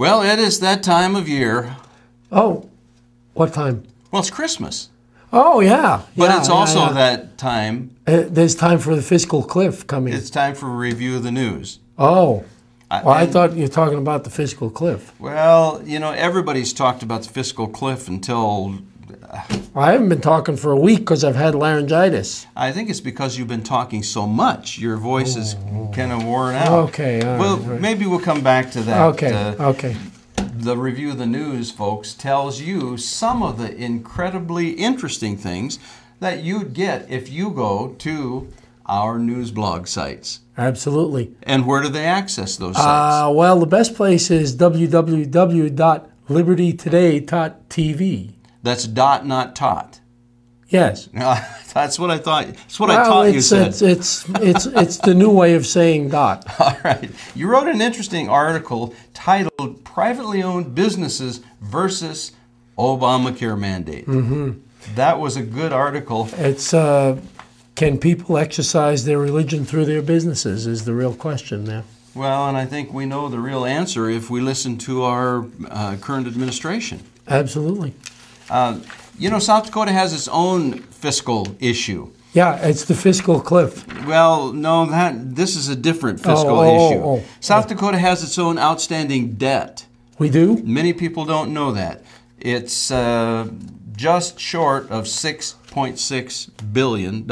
Well, it is that time of year. Oh, what time? Well, it's Christmas. Oh, yeah. But yeah, it's also yeah. that time. There's time for the fiscal cliff coming. It's time for a review of the news. Oh. Well, I and- thought you were talking about the fiscal cliff. Well, you know, everybody's talked about the fiscal cliff until I haven't been talking for a week because I've had laryngitis. I think it's because you've been talking so much. Your voice is kind of worn out. Okay. All Well, right. maybe we'll come back to that. Okay. The review of the news, folks, tells you some of the incredibly interesting things that you'd get if you go to our news blog sites. Absolutely. And where do they access those sites? Well, the best place is www.libertytoday.tv. That's dot, not tot. Yes. That's what I thought. That's what I taught you said. It's the new way of saying dot. All right. You wrote an interesting article titled Privately Owned Businesses versus Obamacare Mandate. Mm-hmm. That was a good article. It's can people exercise their religion through their businesses is the real question there. Well, and I think we know the real answer if we listen to our current administration. Absolutely. You know, South Dakota has its own fiscal issue. Yeah, it's the fiscal cliff. Well, no, this is a different fiscal issue. South Dakota has its own outstanding debt. We do? Many people don't know that. It's just short of $6.6 billion.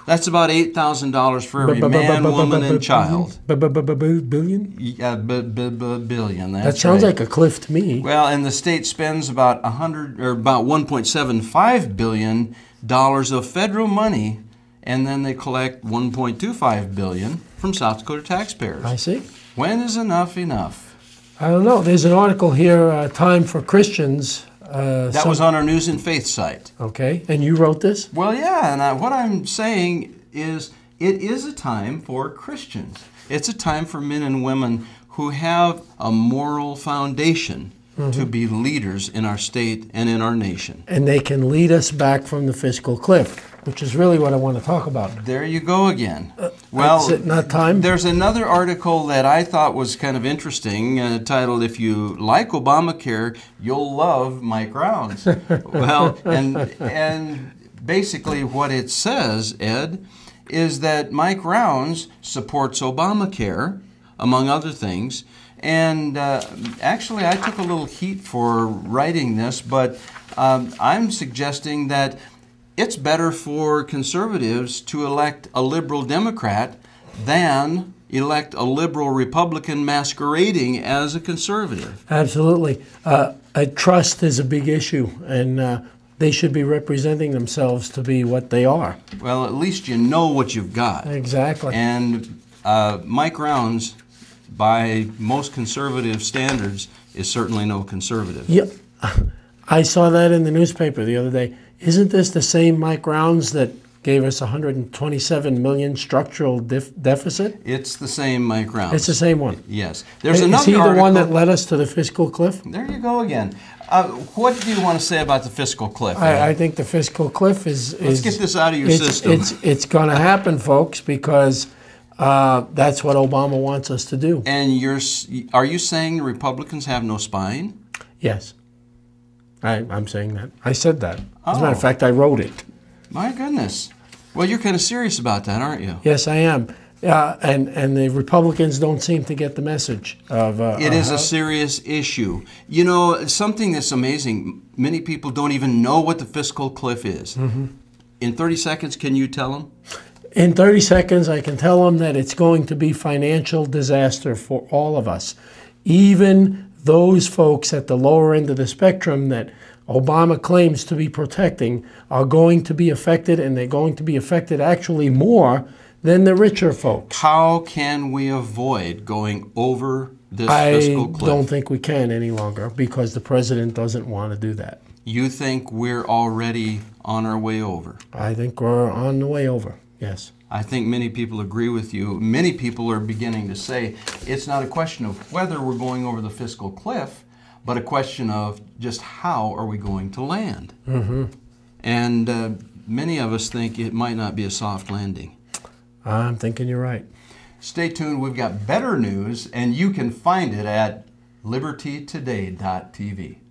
That's about $8,000 for every man, woman, and child. Billion? Yeah, billion. That sounds like a cliff to me. Well, and the state spends about about $1.75 billion of federal money, and then they collect $1.25 billion from South Dakota taxpayers. I see. When is enough enough? I don't know. There's an article here, Time for Christians. That was on our News and Faith site. Okay, and you wrote this? Well, yeah, and what I'm saying is it is a time for Christians. It's a time for men and women who have a moral foundation to be leaders in our state and in our nation. And they can lead us back from the fiscal cliff, which is really what I want to talk about. There you go again. Well, is it not time? There's another article that I thought was kind of interesting, titled, If You Like Obamacare, You'll Love Mike Rounds. Well, and basically what it says, Ed, is that Mike Rounds supports Obamacare, among other things. And actually, I took a little heat for writing this, but I'm suggesting that it's better for conservatives to elect a liberal Democrat than elect a liberal Republican masquerading as a conservative. Absolutely. Trust is a big issue, and they should be representing themselves to be what they are. Well, at least you know what you've got. Exactly. And Mike Rounds, by most conservative standards, is certainly no conservative. Yep. I saw that in the newspaper the other day. Isn't this the same Mike Rounds that gave us $127 million structural deficit? It's the same Mike Rounds. It's the same one. Yes. There's Is another he the article. one that led us to the fiscal cliff? There you go again. What do you want to say about the fiscal cliff? I think the fiscal cliff is... Let's get this out of your system. It's going to happen, folks, because that's what Obama wants us to do. And are you saying the Republicans have no spine? Yes. I'm saying that. I said that. As a matter Oh. of fact, I wrote it. My goodness. Well, you're kind of serious about that, aren't you? Yes, I am. And the Republicans don't seem to get the message of... It is a serious issue. You know, something that's amazing, many people don't even know what the fiscal cliff is. Mm-hmm. In 30 seconds, can you tell them? In 30 seconds, I can tell them that it's going to be financial disaster for all of us. Even those folks at the lower end of the spectrum that Obama claims to be protecting are going to be affected, and they're going to be affected actually more than the richer folks. How can we avoid going over this fiscal cliff? I don't think we can any longer because the president doesn't want to do that. You think we're already on our way over? I think we're on the way over, yes. I think many people agree with you. Many people are beginning to say it's not a question of whether we're going over the fiscal cliff, but a question of just how are we going to land. Mm-hmm. And many of us think it might not be a soft landing. I'm thinking you're right. Stay tuned. We've got better news, and you can find it at libertytoday.tv.